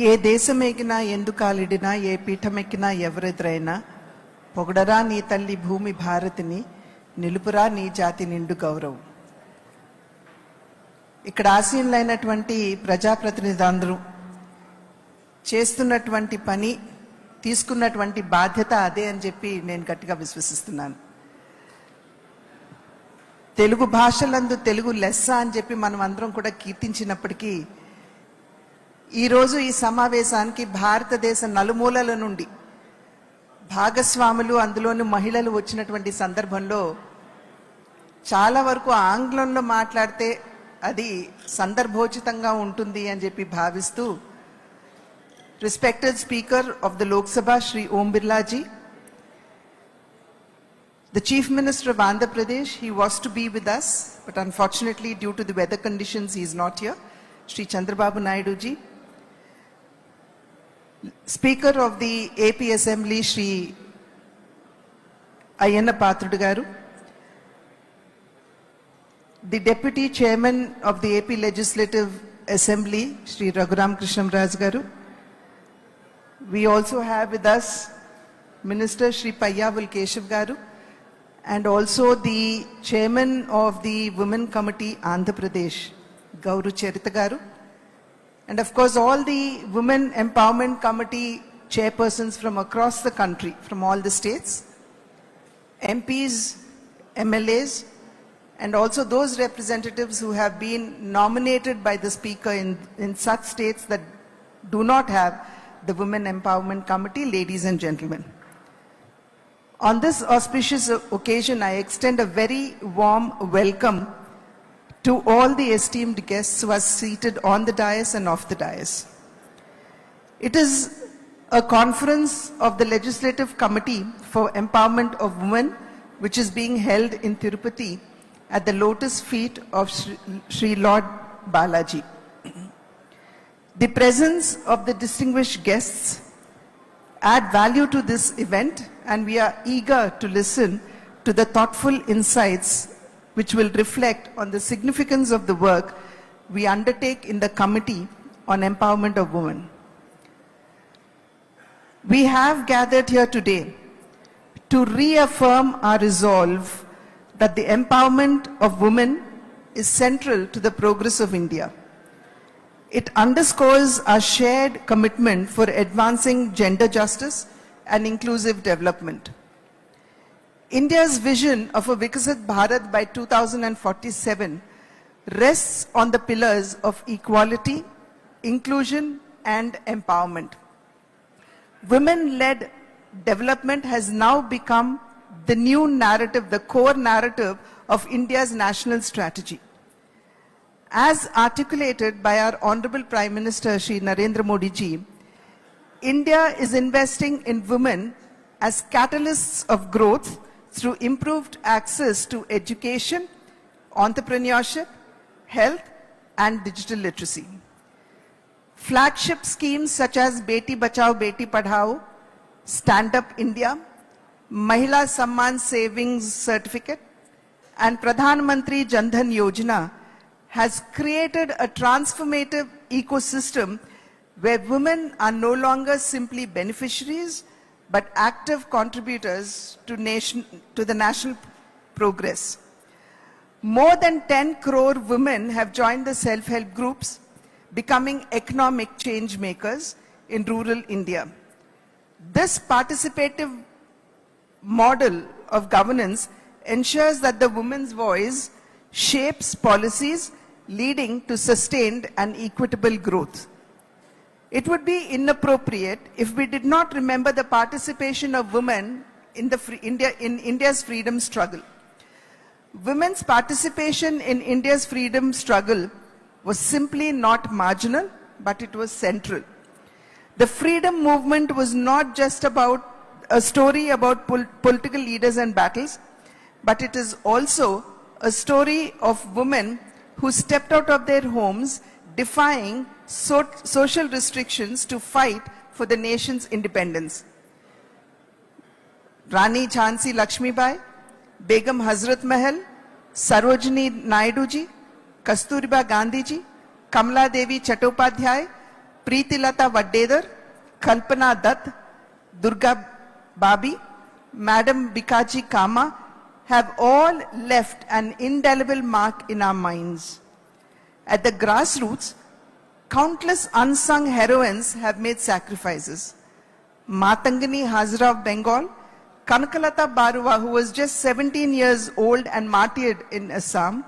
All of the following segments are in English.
ఏ దేశమెగినా ఎందుకాలిడినా ఏ పీఠమెక్కినా ఎవరెదురైనా పొగడరా నీ తల్లి భూమి భారతిని నిలుపురా నీ జాతి నిండు గౌరవం. ఇక్కడ ఆసీనులైనటువంటి ప్రజాప్రతినిధులందరూ చేస్తున్నటువంటి పని, తీసుకున్నటువంటి బాధ్యత అదే అని చెప్పి నేను గట్టిగా విశ్వసిస్తున్నాను. తెలుగు భాషలందు తెలుగు లెస్స అని చెప్పి మనం అందరం కూడా కీర్తించినప్పటికీ ఈరోజు ఈ సమావేశానికి భారతదేశ నలుమూలల నుండి భాగస్వాములు, అందులోని మహిళలు వచ్చినటువంటి సందర్భంలో చాలా వరకు ఆంగ్లంలో మాట్లాడితే అది సందర్భోచితంగా ఉంటుంది అని చెప్పి భావిస్తూ respected Speaker of the Lok Sabha, Shri Om Birla ji, the Chief Minister of Andhra Pradesh, he was to be with us, but unfortunately due to the weather conditions he is not here, Shri Chandrababu Naidu ji, Speaker of the AP Assembly, Shri Ayyana Pathrudu garu, the Deputy Chairman of the AP Legislative Assembly, Shri Raghuram Krishnamraj garu. We also have with us Minister Shri Payyavul Keshav garu, and also the Chairman of the Women Committee Andhra Pradesh, Gauru Charita garu, and of course all the Women Empowerment Committee chairpersons from across the country, from all the states, MPs, MLAs, and also those representatives who have been nominated by the Speaker in such states that do not have the Women Empowerment Committee. Ladies and gentlemen, on this auspicious occasion, I extend a very warm welcome to all the esteemed guests who are seated on the dais and off the dais. It is a conference of the Legislative Committee for Empowerment of Women, which is being held in Tirupati at the lotus feet of Sri Lord Balaji. The presence of the distinguished guests add value to this event, and we are eager to listen to the thoughtful insights which will reflect on the significance of the work we undertake in the Committee on Empowerment of Women. We have gathered here today to reaffirm our resolve that the empowerment of women is central to the progress of India. It underscores our shared commitment for advancing gender justice and inclusive development. India's vision of a Viksit Bharat by 2047 rests on the pillars of equality, inclusion, and empowerment. Women-led development has now become the new narrative, the core narrative of India's national strategy. As articulated by our Honorable Prime Minister Shri Narendra Modi ji, India is investing in women as catalysts of growth through improved access to education, entrepreneurship, health, and digital literacy. Flagship schemes such as Beti Bachao Beti Padhao, Stand Up India, Mahila Samman Savings Certificate, and Pradhan Mantri Jan Dhan Yojana has created a transformative ecosystem where women are no longer simply beneficiaries but active contributors to the national progress. More than 10 crore women have joined the self-help groups, becoming economic change makers in rural India. This participative model of governance ensures that the woman's voice shapes policies leading to sustained and equitable growth. It would be inappropriate if we did not remember the participation of women in India's freedom struggle. Women's participation in India's freedom struggle was simply not marginal, but it was central. The freedom movement was not just about a story about political leaders and battles, but it is also a story of women who stepped out of their homes, defying social restrictions to fight for the nation's independence. Rani Jhansi Lakshmibai, Begum Hazrat Mahal, Sarojini Naidu ji, Kasturiba Gandhi ji, Kamala Devi Chattopadhyay, Preetilata Vaddedar, Kalpana Dutt, Durga Babi, Madam Bikaji Kama have all left an indelible mark in our minds. At the grassroots, countless unsung heroines have made sacrifices. Matangani Hazra of Bengal, Kanakalata Barua, who was just 17 years old and martyred in Assam,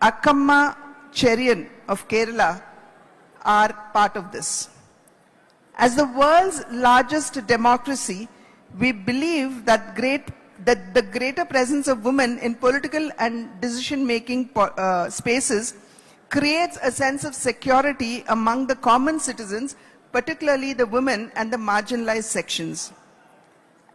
Akkamma Cherian of Kerala are part of this. As the world's largest democracy, we believe that the greater presence of women in political and decision-making spaces creates a sense of security among the common citizens, particularly the women and the marginalized sections.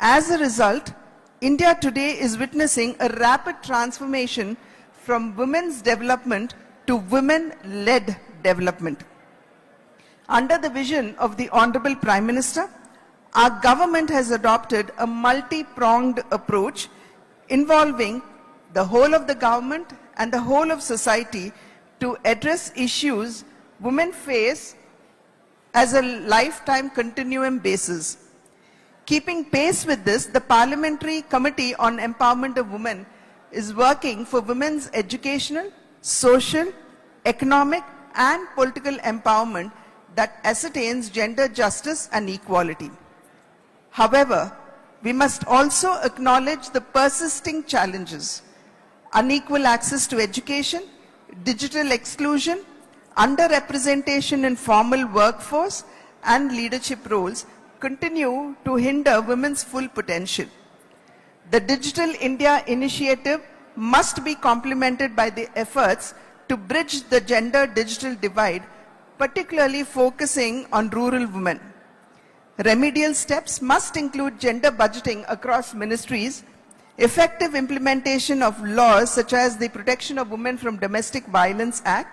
As a result, India today is witnessing a rapid transformation from women's development to women-led development. Under the vision of the Honorable Prime Minister, our government has adopted a multi-pronged approach involving the whole of the government and the whole of society to address issues women face as a lifetime continuum basis. Keeping pace with this, the Parliamentary Committee on Empowerment of Women is working for women's educational, social, economic and political empowerment that ascertains gender justice and equality. However, we must also acknowledge the persisting challenges. Unequal access to education, digital exclusion, underrepresentation in formal workforce and leadership roles continue to hinder women's full potential. The Digital India initiative must be complemented by the efforts to bridge the gender digital divide, particularly focusing on rural women. Remedial steps must include gender budgeting across ministries, effective implementation of laws such as the Protection of Women from Domestic Violence Act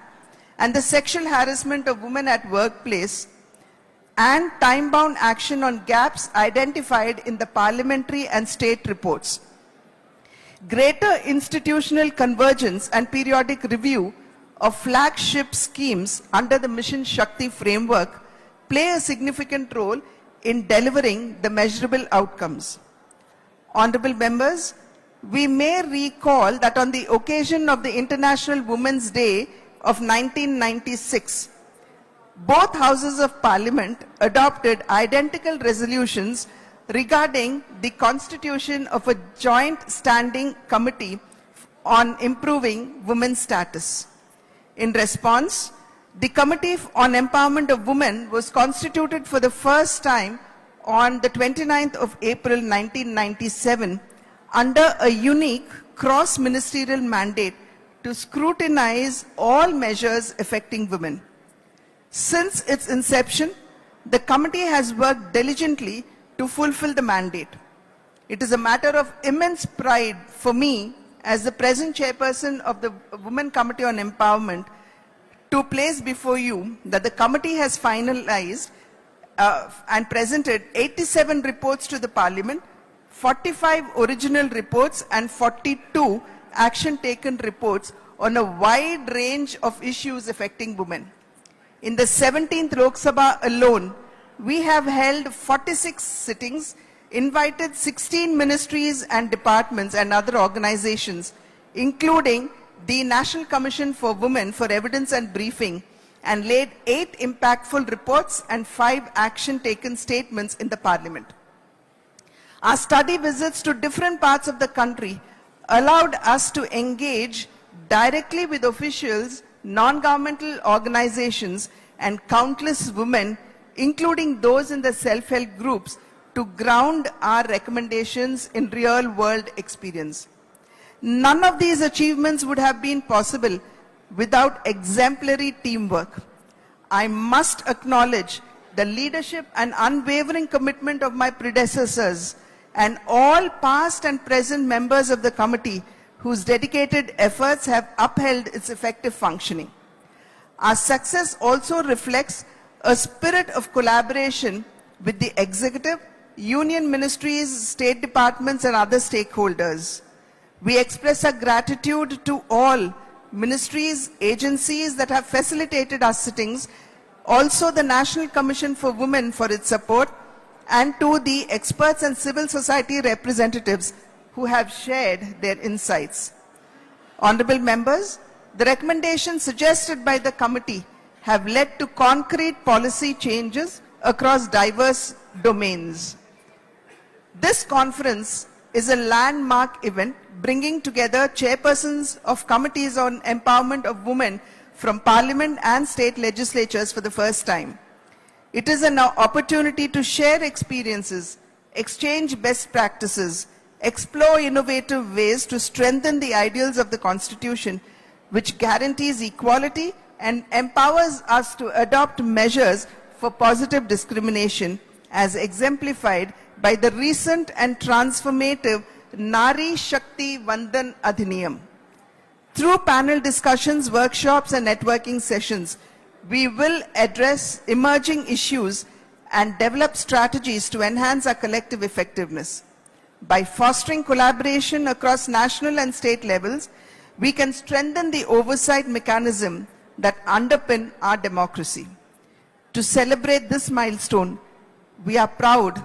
and the Sexual Harassment of Women at Workplace, and time-bound action on gaps identified in the parliamentary and state reports. Greater institutional convergence and periodic review of flagship schemes under the Mission Shakti framework play a significant role in delivering the measurable outcomes. Honorable members, we may recall that on the occasion of the International Women's Day of 1996, both houses of parliament adopted identical resolutions regarding the constitution of a joint standing committee on improving women's status. In response, the Committee on Empowerment of Women was constituted for the first time on the 29th of April 1997 under a unique cross-ministerial mandate to scrutinize all measures affecting women. Since its inception, the committee has worked diligently to fulfill the mandate. It is a matter of immense pride for me as the present chairperson of the Women Committee on Empowerment to place before you that the committee has finalized and presented 87 reports to the Parliament, 45 original reports and 42 action taken reports on a wide range of issues affecting women. In the 17th Lok Sabha alone, we have held 46 sittings, invited 16 ministries and departments and other organizations, including the National Commission for Women for Evidence and Briefing, and laid 8 impactful reports and 5 action taken statements in the Parliament. Our study visits to different parts of the country allowed us to engage directly with officials, non-governmental organizations, and countless women, including those in the self-help groups, to ground our recommendations in real-world experience. None of these achievements would have been possible without exemplary teamwork. I must acknowledge the leadership and unwavering commitment of my predecessors and all past and present members of the committee whose dedicated efforts have upheld its effective functioning. Our success also reflects a spirit of collaboration with the executive, union ministries, state departments, and other stakeholders. We express our gratitude to all ministries, agencies that have facilitated our sittings, also the National Commission for Women for its support, and to the experts and civil society representatives who have shared their insights. Honorable members, the recommendations suggested by the committee have led to concrete policy changes across diverse domains. This conference is a landmark event bringing together chairpersons of committees on empowerment of women from Parliament and state legislatures for the first time. It is an opportunity to share experiences, exchange best practices, explore innovative ways to strengthen the ideals of the Constitution, which guarantees equality and empowers us to adopt measures for positive discrimination, as exemplified by the recent and transformative Nari Shakti Vandan Adhiniyam. Through panel discussions, workshops and networking sessions, we will address emerging issues and develop strategies to enhance our collective effectiveness. By fostering collaboration across national and state levels, we can strengthen the oversight mechanism that underpin our democracy. To celebrate this milestone, we are proud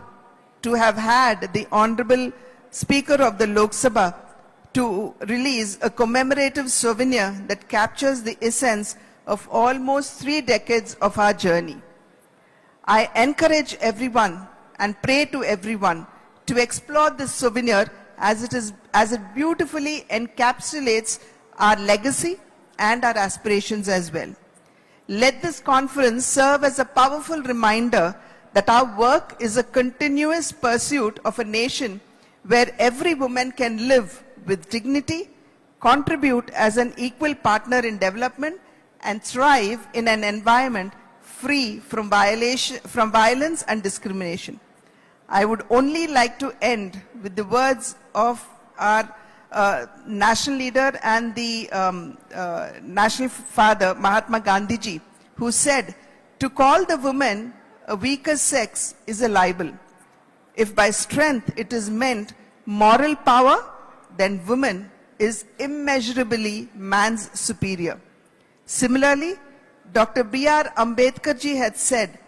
to have had the Honorable Speaker of the Lok Sabha to release a commemorative souvenir that captures the essence of almost 3 decades of our journey. I encourage everyone and pray to everyone to explore this souvenir as it beautifully encapsulates our legacy and our aspirations as well. Let this conference serve as a powerful reminder that our work is a continuous pursuit of a nation where every woman can live with dignity, contribute as an equal partner in development, and thrive in an environment free from violence and discrimination. I would only like to end with the words of our national leader and the national father, Mahatma Gandhi ji, who said, "To call the woman a weaker sex is a libel. If by strength it is meant moral power, then woman is immeasurably man's superior." Similarly, Dr. B.R. Ambedkar ji had said,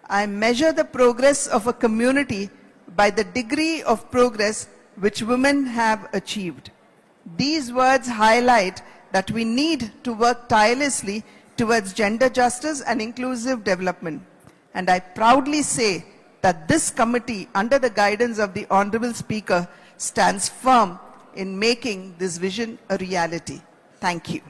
"I measure the progress of a community by the degree of progress which women have achieved." These words highlight that we need to work tirelessly towards gender justice and inclusive development. And I proudly say that this committee, under the guidance of the Honorable Speaker, stands firm in making this vision a reality. Thank you.